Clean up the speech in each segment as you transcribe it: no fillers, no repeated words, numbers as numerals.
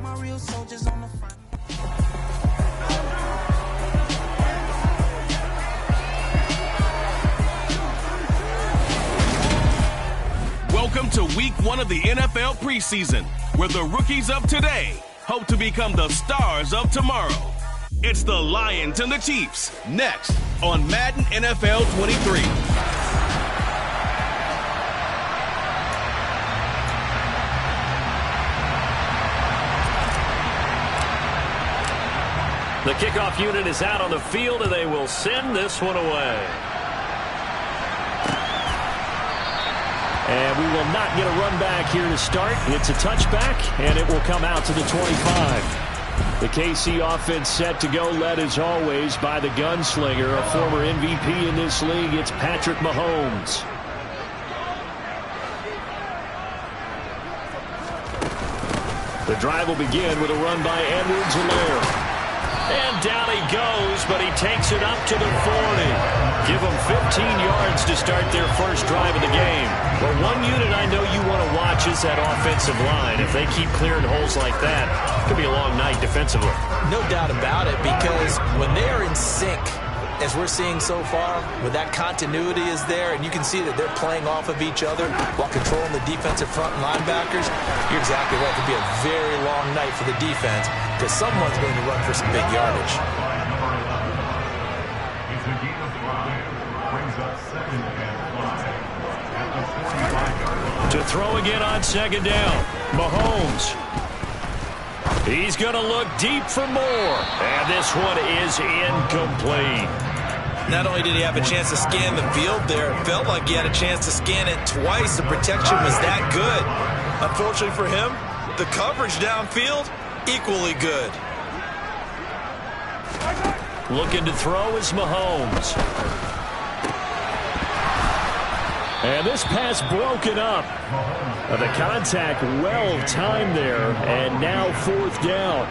my real soldiers on the front. Welcome to week 1 of the NFL preseason, where the rookies of today hope to become the stars of tomorrow. It's the Lions and the Chiefs, next on Madden NFL 23. The kickoff unit is out on the field, and they will send this one away. And we will not get a run back here to start. It's a touchback, and it will come out to the 25. The KC offense set to go, led as always by the gunslinger, a former MVP in this league. It's Patrick Mahomes. The drive will begin with a run by Edwards-Helaire. And down he goes, but he takes it up to the 40. Give them 15 yards to start their first drive of the game. Well, one unit I know you want to watch is that offensive line. If they keep clearing holes like that, it could be a long night defensively. No doubt about it, because when they are in sync, as we're seeing so far, when that continuity is there, and you can see that they're playing off of each other while controlling the defensive front and linebackers, you're exactly right. It could be a very long night for the defense, because someone's going to run for some big yardage. To throw again on second down, Mahomes. He's going to look deep for more, and this one is incomplete. Not only did he have a chance to scan the field there, it felt like he had a chance to scan it twice. The protection was that good. Unfortunately for him, the coverage downfield, equally good. Looking to throw is Mahomes. And this pass broken up. The contact well timed there, and now fourth down.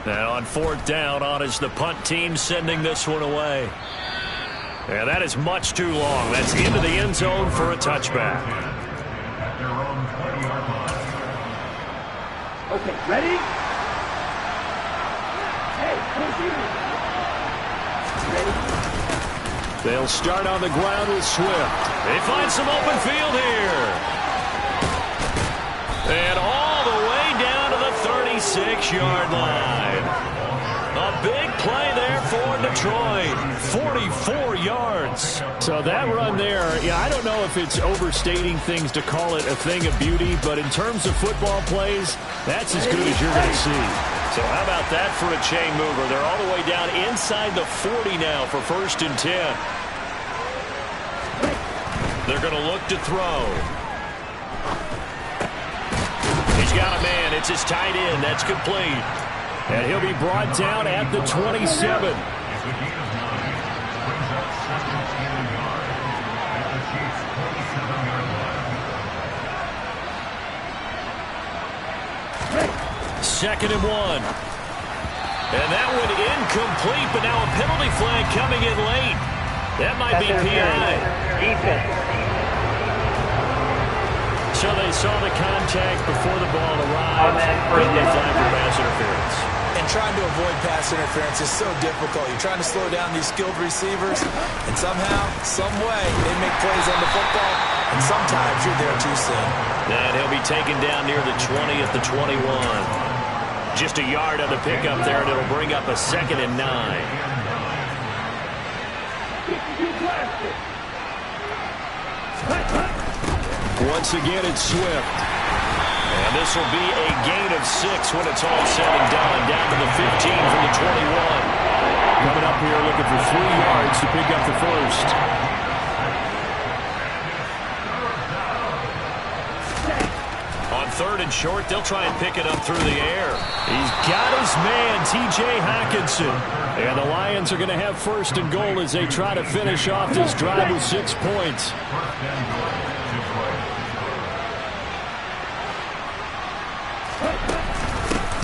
And on fourth down, on is the punt team sending this one away. And that is much too long. That's into the end zone for a touchback. Okay, ready? Hey, ready? They'll start on the ground with Swift. They find some open field here. And all the way down to the 36-yard line. A big play there for Detroit. 44 yards. So that run there, yeah, I don't know if it's overstating things to call it a thing of beauty, but in terms of football plays, that's as good as you're going to see. So how about that for a chain mover? They're all the way down inside the 40 now for 1st and 10. They're going to look to throw. He's got a man. It's his tight end. That's complete. And he'll be brought down at the 27. Second and 1. And that one incomplete, but now a penalty flag coming in late. That might be PI. So they saw the contact before the ball arrived. Penalty flag for pass interference. And trying to avoid pass interference is so difficult. You're trying to slow down these skilled receivers, and somehow, some way, they make plays on the football, and sometimes you're there too soon. And he'll be taken down near the 20 at the 21. Just a yard on the pickup there, and it'll bring up a 2nd and 9. Once again, it's Swift. And this will be a gain of 6 when it's all said and done. Down to the 15 from the 21. Coming up here looking for 3 yards to pick up the first. On 3rd and short, they'll try and pick it up through the air. He's got his man, T.J. Hockenson. And the Lions are going to have 1st and goal as they try to finish off this drive with 6 points.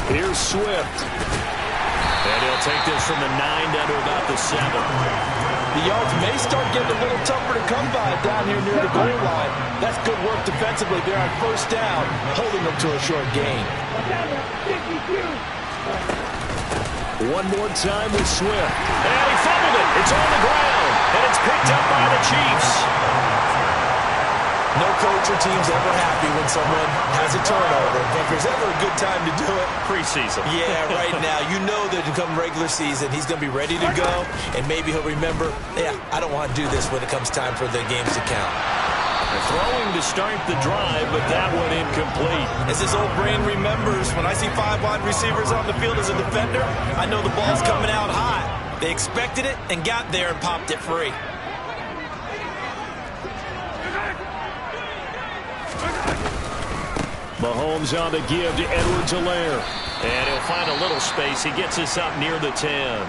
Here's Swift. And he'll take this from the 9 down to about the 7. The yards may start getting a little tougher to come by down here near the goal line. That's good work defensively there on first down, holding them to a short gain. One more time with Swift. And he fumbled it. It's on the ground. And it's picked up by the Chiefs. No coach or team's ever happy when someone has a turnover, but if there's ever a good time to do it, preseason. Yeah, right now. You know that come regular season, he's going to be ready to go, and maybe he'll remember, yeah, I don't want to do this when it comes time for the games to count. They're throwing to start the drive, but that one incomplete. As his old brain remembers, when I see 5 wide receivers on the field as a defender, I know the ball's coming out high. They expected it and got there and popped it free. Mahomes on the give to Edwards-Helaire. And he'll find a little space. He gets us up near the 10.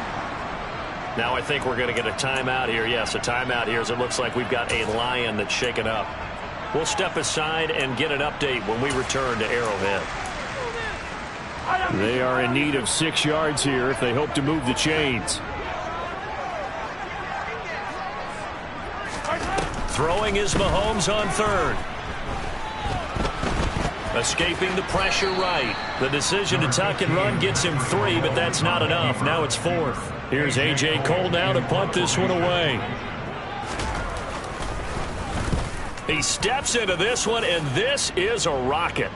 Now I think we're going to get a timeout here. Yes, a timeout here as it looks like we've got a Lion that's shaken up. We'll step aside and get an update when we return to Arrowhead. They are in need of 6 yards here if they hope to move the chains. Throwing is Mahomes on 3rd. Escaping the pressure right. The decision to tuck and run gets him 3, but that's not enough. Now it's 4th. Here's A.J. Cole now to punt this one away. He steps into this one, and this is a rocket.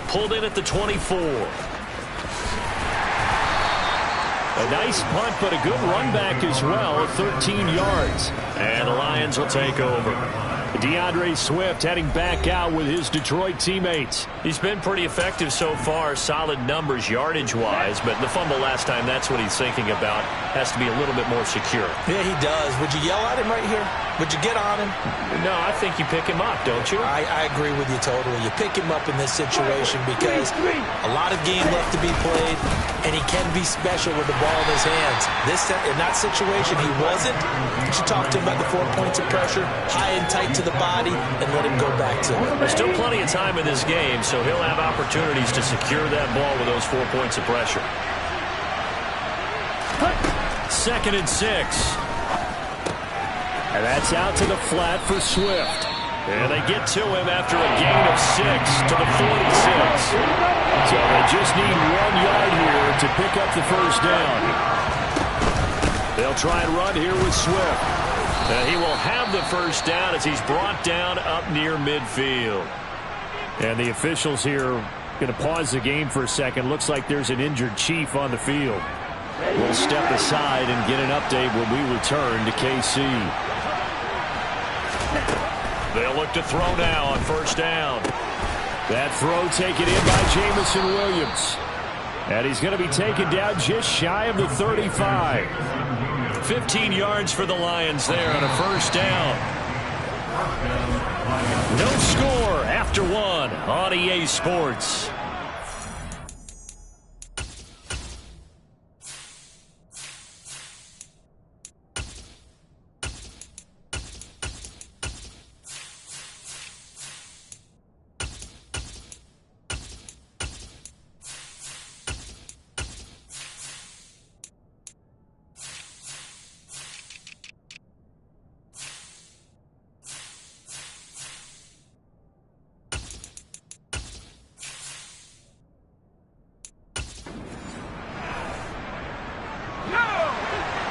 Pulled in at the 24. A nice punt, but a good run back as well, 13 yards. And the Lions will take over. DeAndre Swift heading back out with his Detroit teammates. He's been pretty effective so far, solid numbers yardage-wise, but the fumble last time, that's what he's thinking about. Has to be a little bit more secure. Yeah, he does. Would you yell at him right here? Would you get on him? No, I think you pick him up, don't you? I agree with you totally. You pick him up in this situation because a lot of game left to be played, and he can be special with the ball in his hands. In that situation, he wasn't. But you talk to him about the 4 points of pressure, high and tight to the body, and let him go back to it. There's still plenty of time in this game, so he'll have opportunities to secure that ball with those 4 points of pressure. 2nd and 6. And that's out to the flat for Swift. And they get to him after a gain of 6 to the 46. So they just need 1 yard here to pick up the first down. They'll try and run here with Swift. And he will have the first down as he's brought down up near midfield. And the officials here going to pause the game for a second. Looks like there's an injured Chief on the field. We'll step aside and get an update when we return to KC. They'll look to throw now on first down. That throw taken in by Jamison Williams. And he's going to be taken down just shy of the 35. 15 yards for the Lions there on a first down. No score after 1 on EA Sports.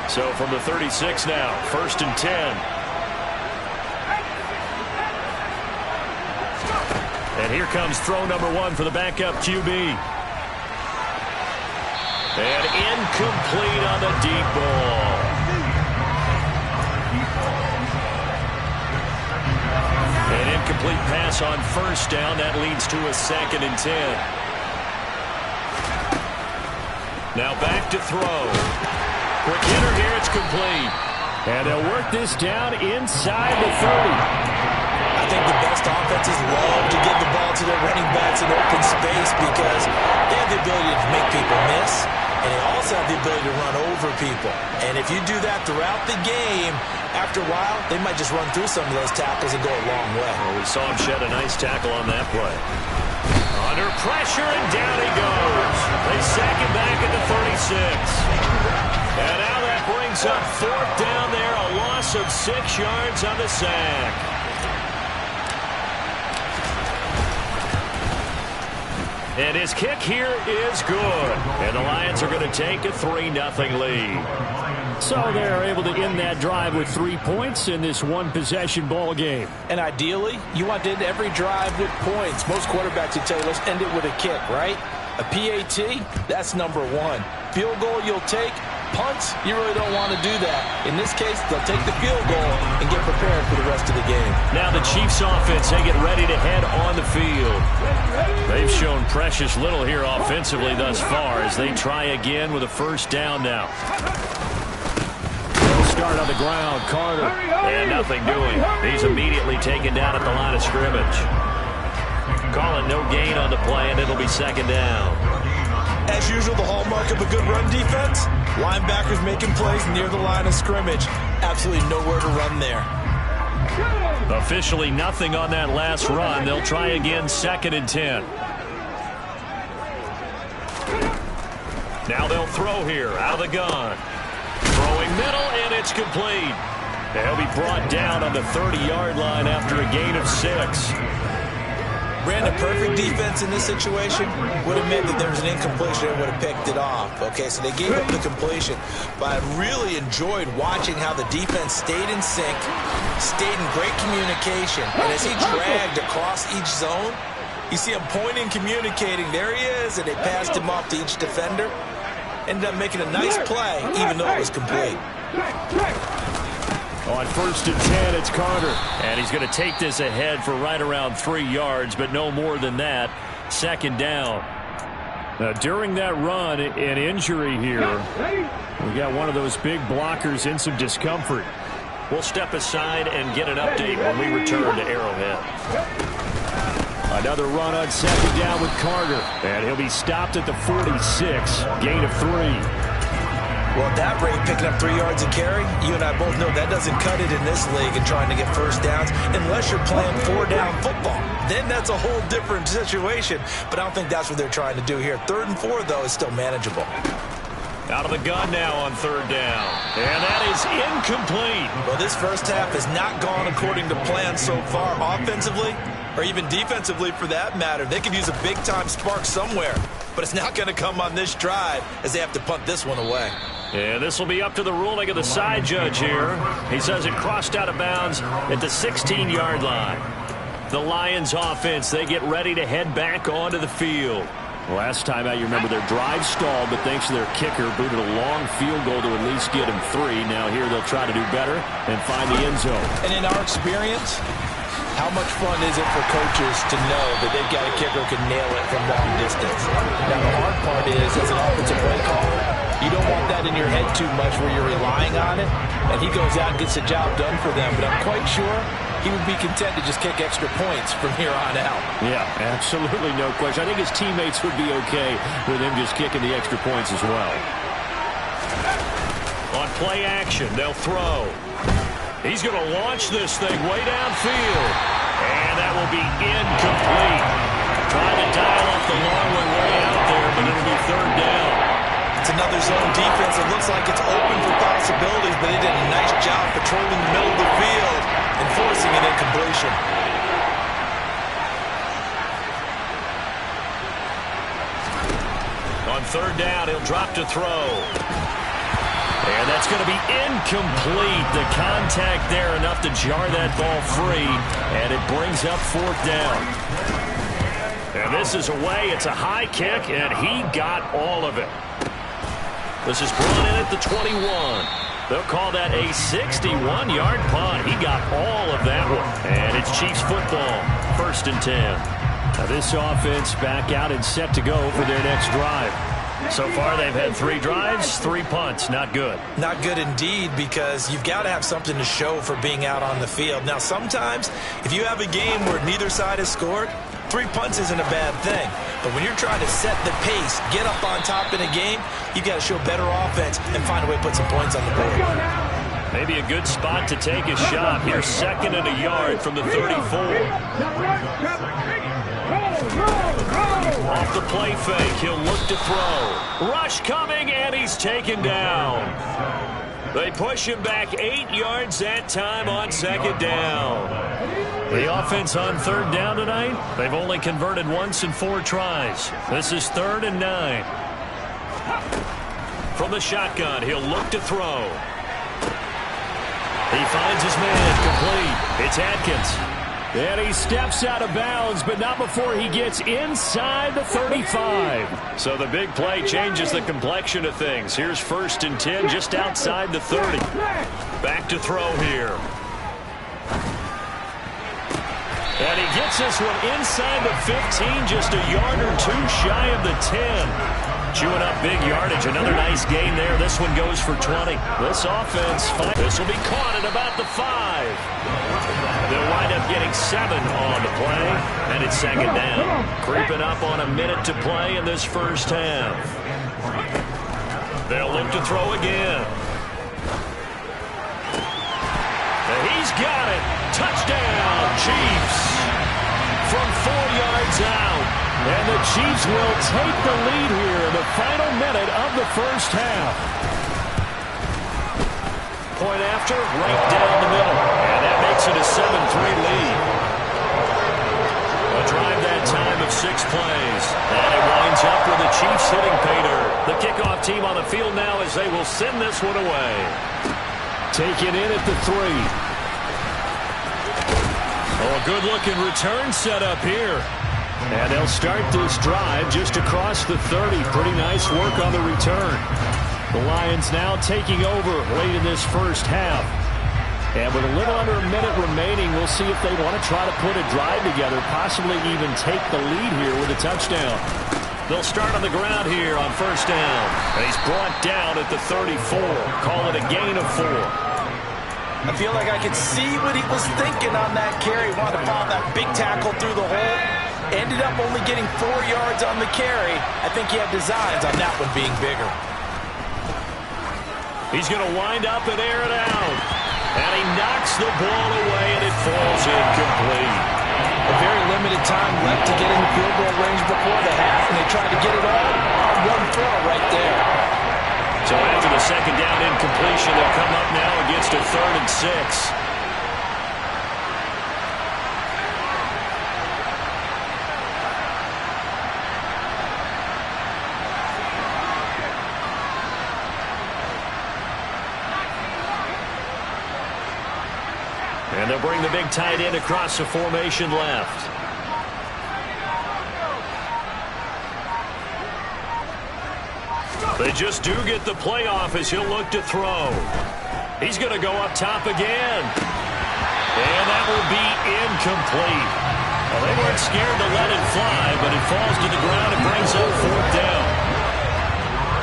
So from the 36 now, 1st and 10. And here comes throw number 1 for the backup QB. And incomplete on the deep ball. An incomplete pass on first down. That leads to a 2nd and 10. Now back to throw. Quick hitter here, it's complete. And they'll work this down inside the 30. I think the best offenses love to give the ball to their running backs in open space because they have the ability to make people miss. and they also have the ability to run over people. And if you do that throughout the game, after a while, they might just run through some of those tackles and go a long way. Well, we saw him shed a nice tackle on that play. Under pressure, and down he goes. They sack him back at the 36. And now that brings up 4th down there, a loss of 6 yards on the sack. And his kick here is good. And the Lions are going to take a 3-0 lead. So they're able to end that drive with 3 points in this one-possession ball game. And ideally, you want to end every drive with points. Most quarterbacks would tell you, let's end it with a kick, right? A PAT, that's number 1. Field goal you'll take. Punts, you really don't want to do that. In this case, they'll take the field goal and get prepared for the rest of the game. Now the Chiefs offense, they get ready to head on the field. They've shown precious little here offensively thus far as they try again with a 1st down now. They'll start on the ground, Carter. And nothing doing. He's immediately taken down at the line of scrimmage. Call it no gain on the play, and it'll be 2nd down. As usual, the hallmark of a good run defense, linebackers making plays near the line of scrimmage. Absolutely nowhere to run there. Officially nothing on that last run. They'll try again, 2nd and 10. Now they'll throw here, out of the gun. Throwing middle, and it's complete. They'll be brought down on the 30-yard line after a gain of 6. Brandon, perfect defense in this situation would have meant that there was an incompletion and would have picked it off. Okay, so they gave up the completion. But I really enjoyed watching how the defense stayed in sync, stayed in great communication. And as he dragged across each zone, you see him pointing, communicating. There he is, and they passed him off to each defender. Ended up making a nice play, even though it was complete. On 1st and 10, it's Carter. And he's going to take this ahead for right around 3 yards, but no more than that. 2nd down. Now, during that run, an injury here. We got one of those big blockers in some discomfort. We'll step aside and get an update when we return to Arrowhead. Another run on 2nd down with Carter. And he'll be stopped at the 46. Gain of 3. Well, at that rate, picking up 3 yards a carry, you and I both know that doesn't cut it in this league and trying to get 1st downs unless you're playing 4-down football. Then that's a whole different situation, but I don't think that's what they're trying to do here. 3rd and 4, though, is still manageable. Out of the gun now on 3rd down. And that is incomplete. Well, this first half has not gone according to plan so far offensively, or even defensively for that matter. They could use a big-time spark somewhere, but it's not going to come on this drive as they have to punt this one away. And this will be up to the ruling of the side judge here. He says it crossed out of bounds at the 16-yard line. The Lions offense, they get ready to head back onto the field. Last time out, you remember their drive stalled, but thanks to their kicker, booted a long field goal to at least get him 3. Now here they'll try to do better and find the end zone. And in our experience, how much fun is it for coaches to know that they've got a kicker who can nail it from long distance? Now, the hard part is, as an offensive play caller, you don't want that in your head too much where you're relying on it, and he goes out and gets the job done for them. But I'm quite sure he would be content to just kick extra points from here on out. Yeah, absolutely no question. I think his teammates would be okay with him just kicking the extra points as well. On play action, they'll throw. He's going to launch this thing way downfield. And that will be incomplete. Trying to dial up the long one way out there, but it'll be 3rd down. It's another zone defense. It looks like it's open for possibilities, but they did a nice job patrolling the middle of the field and forcing an incompletion. On 3rd down, he'll drop to throw. And that's going to be incomplete. The contact there enough to jar that ball free, and it brings up 4th down. And this is away. It's a high kick, and he got all of it. This is brought in at the 21. They'll call that a 61-yard punt. He got all of that one. And it's Chiefs football, 1st and 10. Now this offense back out and set to go for their next drive. So far, they've had 3 drives, 3 punts. Not good. Not good indeed, because you've got to have something to show for being out on the field. Now, sometimes, if you have a game where neither side has scored, 3 punts isn't a bad thing. But when you're trying to set the pace, get up on top in a game, you got to show better offense and find a way to put some points on the board. Maybe a good spot to take a shot. Here, 2nd and a yard from the 34. Off the play fake, he'll look to throw. Rush coming, and he's taken down. They push him back 8 yards that time on 2nd down. The offense on 3rd down tonight, they've only converted once in 4 tries. This is 3rd and 9. From the shotgun, he'll look to throw. He finds his man, complete. It's Atkins. And he steps out of bounds, but not before he gets inside the 35. So the big play changes the complexion of things. Here's 1st and 10 just outside the 30. Back to throw here. And he gets this one inside the 15, just a yard or 2 shy of the 10. Chewing up big yardage. Another nice gain there. This one goes for 20. This offense, this will be caught at about the 5. They'll wind up getting 7 on the play, and it's 2nd down. Creeping up on a minute to play in this first half. They'll look to throw again. And he's got it. Touchdown, Chiefs. From 4 yards out. And the Chiefs will take the lead here in the final minute of the first half. Point after, right down the middle. And that makes it a 7-3 lead. A drive that time of 6 plays. And it winds up with the Chiefs hitting pay dirt. The kickoff team on the field now as they will send this one away. Taken in at the 3. Oh, a good-looking return set up here. And they'll start this drive just across the 30. Pretty nice work on the return. The Lions now taking over late in this first half. And with a little under a minute remaining, we'll see if they want to try to put a drive together, possibly even take the lead here with a touchdown. They'll start on the ground here on 1st down. And he's brought down at the 34. Call it a gain of 4. I feel like I could see what he was thinking on that carry. Wanted to follow that big tackle through the hole. Ended up only getting 4 yards on the carry. I think he had designs on that one being bigger. He's going to wind up and air it out. And he knocks the ball away, and it falls incomplete. A very limited time left to get in the field goal range before the half, and they tried to get it all on one throw right there. So after the 2nd down incompletion, they'll come up now against a 3rd and 6. And they'll bring the big tight end across the formation left. They just do get the playoff as he'll look to throw. He's going to go up top again. And that will be incomplete. Well, they weren't scared to let it fly, but it falls to the ground and brings up 4th down.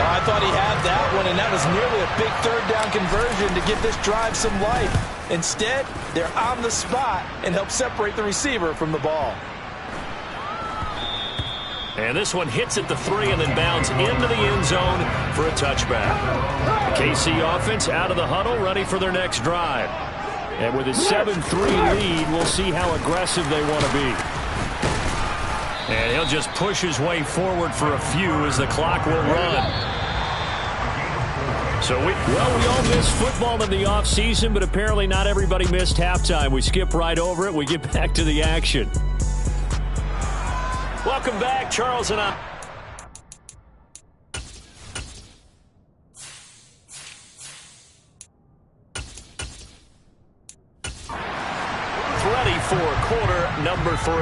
I thought he had that one, and that was nearly a big 3rd down conversion to give this drive some life. Instead, they're on the spot and help separate the receiver from the ball. And this one hits at the 3 and then bounds into the end zone for a touchback. The KC offense out of the huddle, ready for their next drive. And with a 7-3 lead, we'll see how aggressive they want to be. And he'll just push his way forward for a few as the clock will run. So we all miss football in the offseason, but apparently not everybody missed halftime. We skip right over it. We get back to the action. Welcome back, Charles and I. Ready for quarter number 3.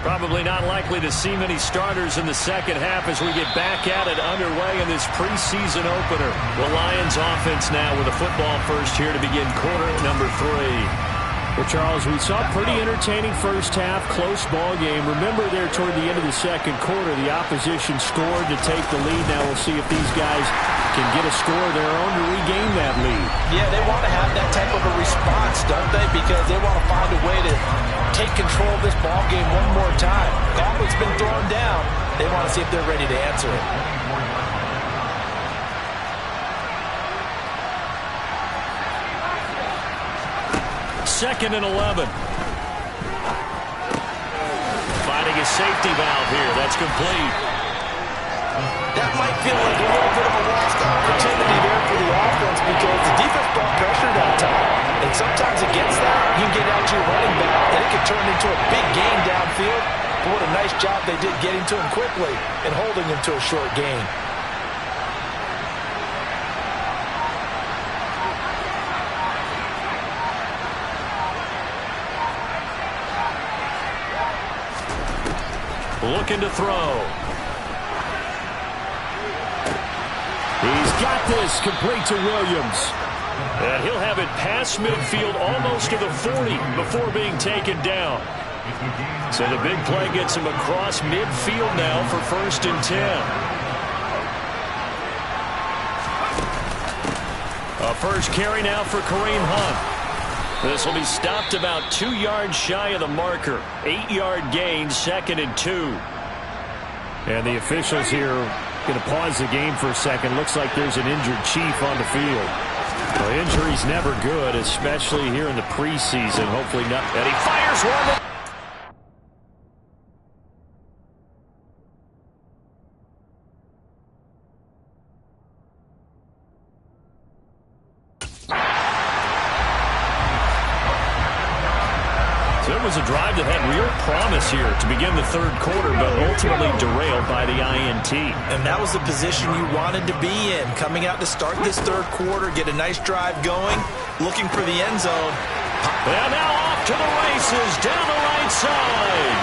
Probably not likely to see many starters in the second half as we get back at it underway in this preseason opener. The Lions offense now with a football first here to begin quarter number 3. Well, Charles, we saw a pretty entertaining first half, close ball game. Remember there toward the end of the second quarter, the opposition scored to take the lead. Now we'll see if these guys can get a score of their own to regain that lead. Yeah, they want to have that type of a response, don't they? Because they want to find a way to take control of this ball game one more time. Gauntlet's been thrown down. They want to see if they're ready to answer it. Second and 11. Finding a safety valve here. That's complete. That might feel like a little bit of a lost opportunity there for the offense because the defense brought pressure that time. And sometimes against that, you can get out to your running back, and it can turn into a big gain downfield. But what a nice job they did getting to him quickly and holding him to a short gain. Looking to throw. He's got this, complete to Williams. And he'll have it past midfield almost to the 40 before being taken down. So the big play gets him across midfield now for 1st and 10. A first carry now for Kareem Hunt. This will be stopped about 2 yards shy of the marker. 8-yard gain, 2nd and 2. And the officials here going to pause the game for a second. Looks like there's an injured Chief on the field. Well, injury's never good, especially here in the preseason. Hopefully not. And he fires one. It was a drive that had real promise here to begin the third quarter, but ultimately derailed by the INT. And that was the position you wanted to be in, coming out to start this third quarter, get a nice drive going, looking for the end zone. And now off to the races, down the right side.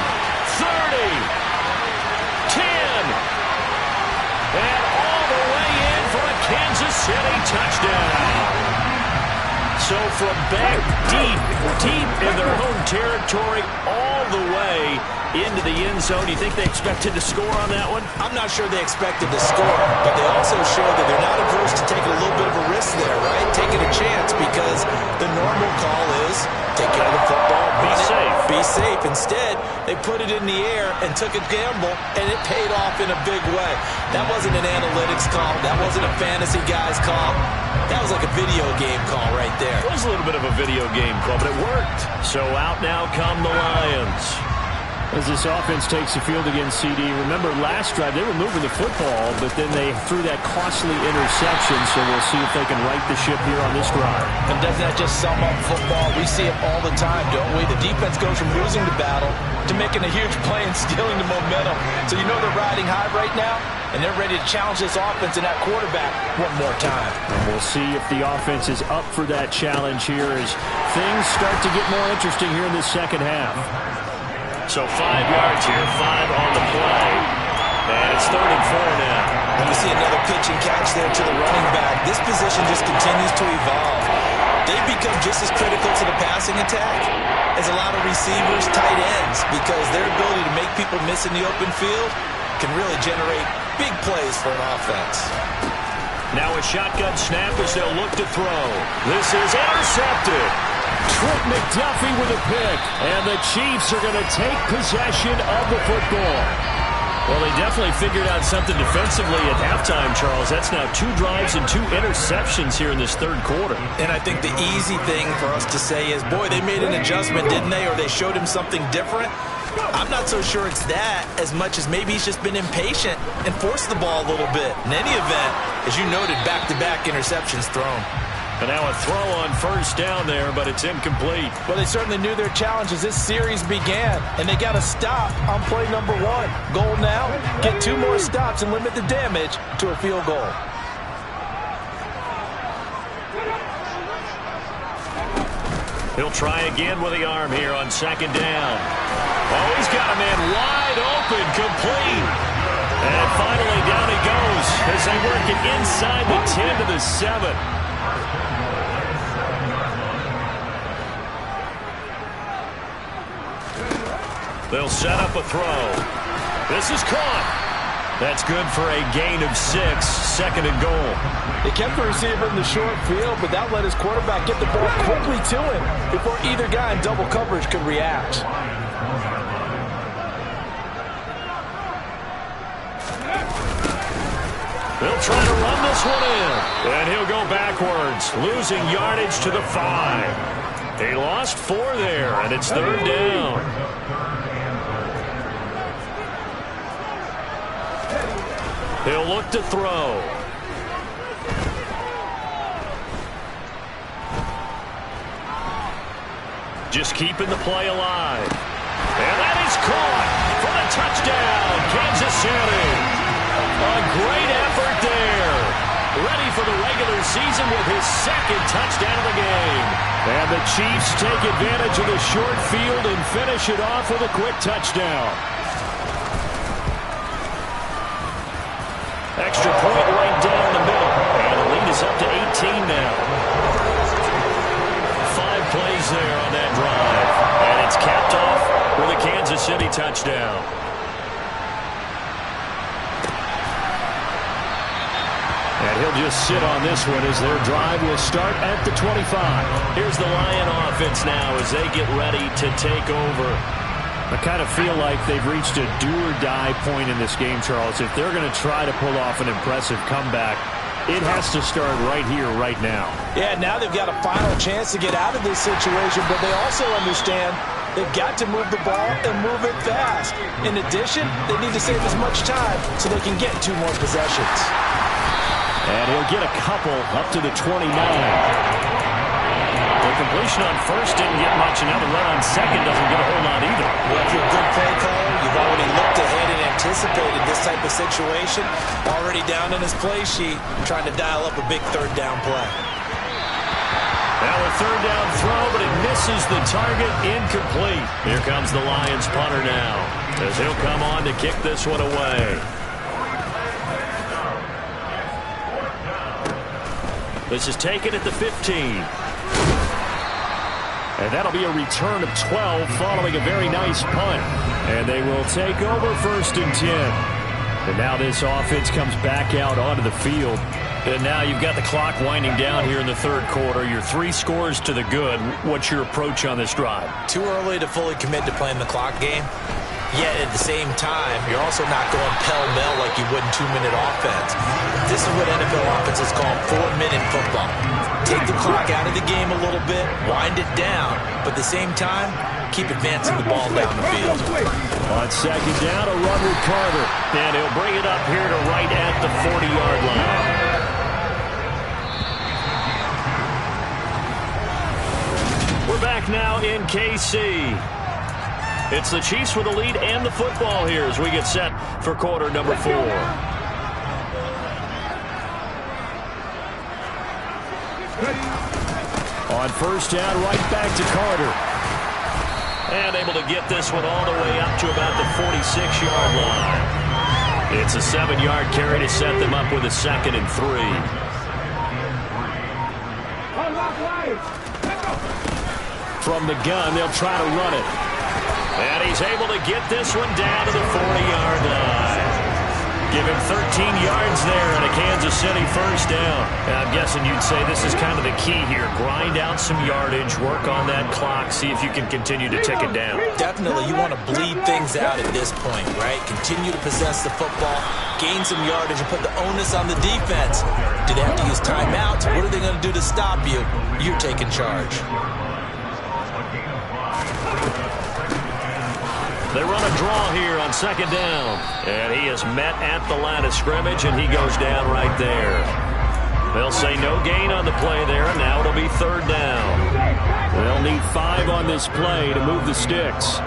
30, 10, and all the way in for a Kansas City touchdown. So from back deep in their home territory, all the way into the end zone. You think they expected to score on that one? I'm not sure they expected to score, but they also showed that they're not averse to taking a little bit of a risk there, right? Taking a chance because the normal call is take care of the football, be safe. Be safe. Instead, they put it in the air and took a gamble, and it paid off in a big way. That wasn't an analytics call. That wasn't a fantasy guy's call. That was like a video game call right there. It was a little bit of a video game call, but it worked. So out now come the Lions. As this offense takes the field against CD, remember last drive they were moving the football, but then they threw that costly interception, so we'll see if they can right the ship here on this drive. And doesn't that just sum up football? We see it all the time, don't we? The defense goes from losing the battle to making a huge play and stealing the momentum. So you know they're riding high right now, and they're ready to challenge this offense and that quarterback one more time. And we'll see if the offense is up for that challenge here as things start to get more interesting here in this second half. So 5 yards here, 5 on the play. And it's 3rd and 4 now. And we see another pitch and catch there to the running back. This position just continues to evolve. They've become just as critical to the passing attack as a lot of receivers, tight ends, because their ability to make people miss in the open field can really generate big plays for an offense. Now a shotgun snap as they'll look to throw. This is intercepted. Trent McDuffie with a pick. And the Chiefs are going to take possession of the football. Well, they definitely figured out something defensively at halftime, Charles. That's now 2 drives and 2 interceptions here in this third quarter. And I think the easy thing for us to say is, boy, they made an adjustment, didn't they? Or they showed him something different. I'm not so sure it's that as much as maybe he's just been impatient and forced the ball a little bit. In any event, as you noted, back-to-back interceptions thrown. And now a throw on first down there, but it's incomplete. Well, they certainly knew their challenge as this series began, and they got to stop on play number 1. Goal now, get 2 more stops and limit the damage to a field goal. He'll try again with the arm here on 2nd down. Oh, he's got a man wide open, complete. And finally down he goes as they work it inside the 10 to the 7. They'll set up a throw. This is caught. That's good for a gain of 6, 2nd and goal. They kept the receiver in the short field, but that let his quarterback get the ball quickly to him before either guy in double coverage could react. They'll try to run this one in. And he'll go backwards, losing yardage to the 5. He lost 4 there, and it's 3rd down. He'll look to throw. Just keeping the play alive. And that is caught for the touchdown, Kansas City. A great effort there. Ready for the regular season with his 2nd touchdown of the game. And the Chiefs take advantage of the short field and finish it off with a quick touchdown. Extra point right down the middle. And the lead is up to 18 now. 5 plays there on that drive. And it's capped off with a Kansas City touchdown. And he'll just sit on this one as their drive will start at the 25. Here's the Lion offense now as they get ready to take over. I kind of feel like they've reached a do-or-die point in this game, Charles. If they're going to try to pull off an impressive comeback, it has to start right here, right now. Yeah, now they've got a final chance to get out of this situation, but they also understand they've got to move the ball and move it fast. In addition, they need to save as much time so they can get 2 more possessions. And he'll get a couple up to the 29. The completion on first didn't get much, and now the run on second doesn't get a whole lot either. Well, if you're a good play caller, you've already looked ahead and anticipated this type of situation. Already down in his play sheet, trying to dial up a big 3rd down play. Now a 3rd down throw, but it misses the target, incomplete. Here comes the Lions punter now, as he'll come on to kick this one away. This is taken at the 15. And that'll be a return of 12 following a very nice punt. And they will take over 1st and 10. And now this offense comes back out onto the field. And now you've got the clock winding down here in the 3rd quarter. You're 3 scores to the good. What's your approach on this drive? Too early to fully commit to playing the clock game. Yet at the same time, you're also not going pell-mell like you would in 2-minute offense. This is what NFL offenses call 4-minute football. Take the clock out of the game a little bit, wind it down, but at the same time, keep advancing the ball down the field. On 2nd down, a run with Carter. And he'll bring it up here to right at the 40-yard line. We're back now in KC. It's the Chiefs with the lead and the football here as we get set for quarter number 4. On 1st down, right back to Carter. And able to get this one all the way up to about the 46-yard line. It's a 7-yard carry to set them up with a 2nd and 3. From the gun, they'll try to run it. And he's able to get this one down to the 40-yard line. Give him 13 yards there and a Kansas City 1st down. And I'm guessing you'd say this is kind of the key here. Grind out some yardage, work on that clock, see if you can continue to tick it down. Definitely, you want to bleed things out at this point, right? Continue to possess the football, gain some yardage, and put the onus on the defense. Do they have to use timeouts? What are they going to do to stop you? You're taking charge. They run a draw here on 2nd down. And he is met at the line of scrimmage, and he goes down right there. They'll say no gain on the play there, and now it'll be 3rd down. They'll need 5 on this play to move the sticks.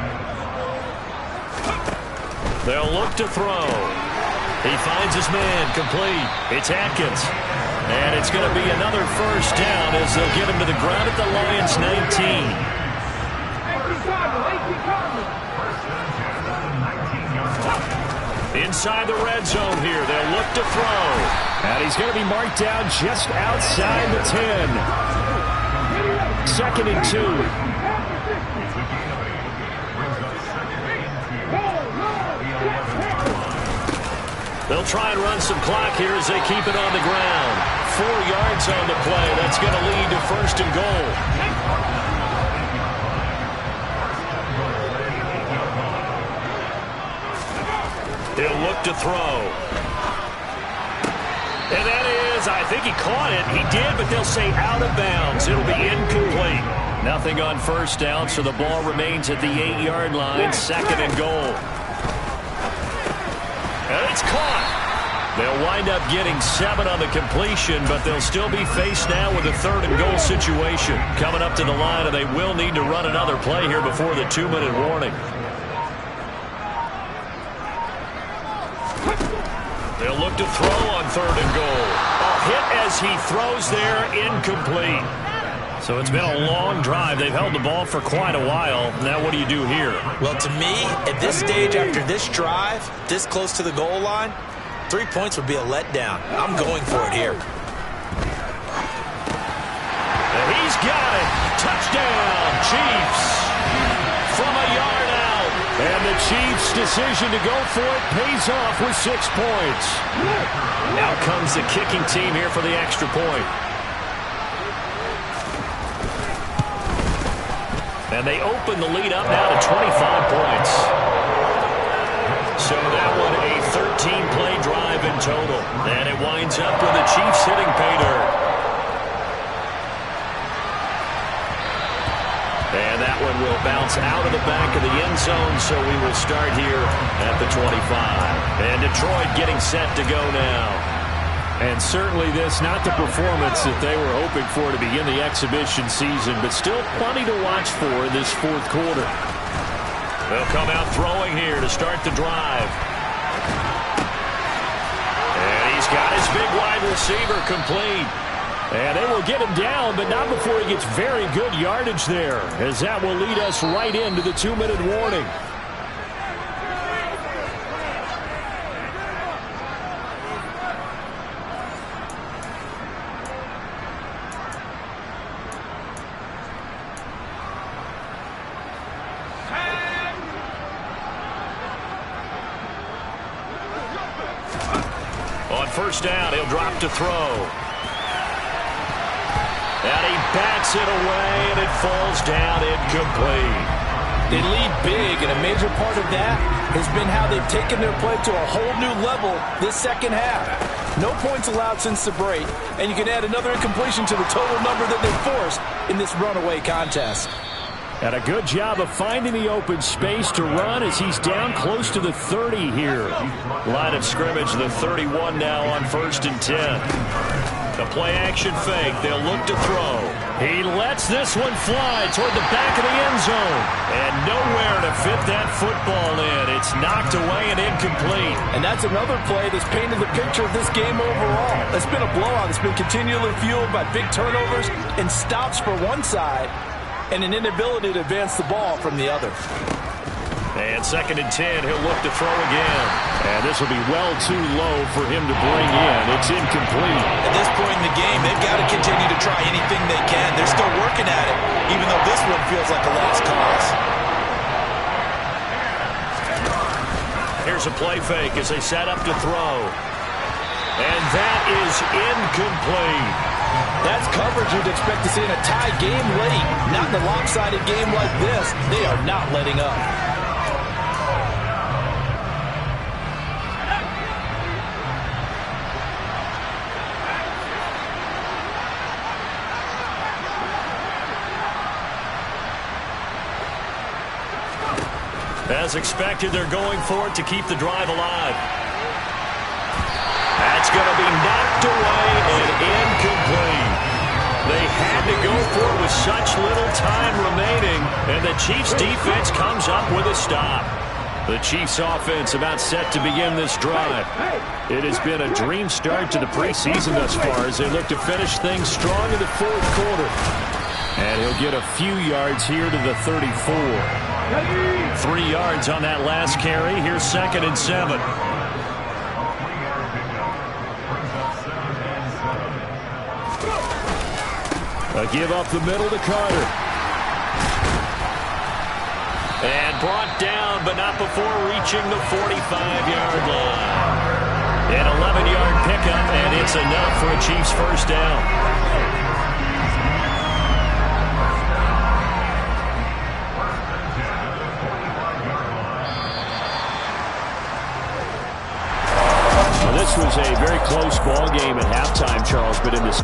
They'll look to throw. He finds his man, complete. It's Atkins. And it's going to be another 1st down as they'll get him to the ground at the Lions' 19. Inside the red zone here, they'll look to throw. And he's going to be marked down just outside the 10. 2nd and 2. They'll try and run some clock here as they keep it on the ground. 4 yards on the play. That's going to lead to first and goal. He'll look to throw. And that is, I think he caught it. He did, but they'll say out of bounds. It'll be incomplete. Nothing on first down, so the ball remains at the 8-yard line. Second and goal. And it's caught. They'll wind up getting 7 on the completion, but they'll still be faced now with a third and goal situation. Coming up to the line, and they will need to run another play here before the 2-minute warning. They'll look to throw on third and goal. A hit as he throws there, incomplete. So it's been a long drive. They've held the ball for quite a while. Now what do you do here? Well, to me, at this stage after this drive, this close to the goal line, 3 points would be a letdown. I'm going for it here. And he's got it. Touchdown, Chiefs. From a yard out. And the Chiefs' decision to go for it pays off with 6 points. Now comes the kicking team here for the extra point. And they open the lead up now to 25 points. So that one a 13-play drive in total. And it winds up with the Chiefs hitting pay dirt. And that one will bounce out of the back of the end zone, so we will start here at the 25. And Detroit getting set to go now. And certainly this, not the performance that they were hoping for to begin the exhibition season, but still plenty to watch for in this fourth quarter. They'll come out throwing here to start the drive. And he's got his big wide receiver complete. And they will get him down, but not before he gets very good yardage there, as that will lead us right into the 2-minute warning. On first down, he'll drop to throw. And he bats it away, and it falls down incomplete. They lead big, and a major part of that has been how they've taken their play to a whole new level this second half. No points allowed since the break, and you can add another incompletion to the total number that they forced in this runaway contest. And a good job of finding the open space to run as he's down close to the 30 here. Line of scrimmage, the 31 now on first and 10. The play-action fake. They'll look to throw. He lets this one fly toward the back of the end zone. And nowhere to fit that football in. It's knocked away and incomplete. And that's another play that's painted the picture of this game overall. It's been a blowout. It's been continually fueled by big turnovers and stops for one side and an inability to advance the ball from the other. And second and 10, he'll look to throw again. And this will be well too low for him to bring in. It's incomplete. At this point in the game, they've got to continue to try anything they can. They're still working at it, even though this one feels like a lost cause. Here's a play fake as they set up to throw. And that is incomplete. That's coverage you'd expect to see in a tie game late. Not in a lopsided game like this. They are not letting up. As expected, they're going for it to keep the drive alive. That's going to be knocked away and incomplete. They had to go for it with such little time remaining, and the Chiefs' defense comes up with a stop. The Chiefs' offense about set to begin this drive. It has been a dream start to the preseason thus far as they look to finish things strong in the fourth quarter. And he'll get a few yards here to the 34. 3 yards on that last carry. Here's second and 7. A give up the middle to Carter. And brought down, but not before reaching the 45-yard line. An 11-yard pickup, and it's enough for a Chiefs first down. This was a very close ball game at halftime, Charles, but in this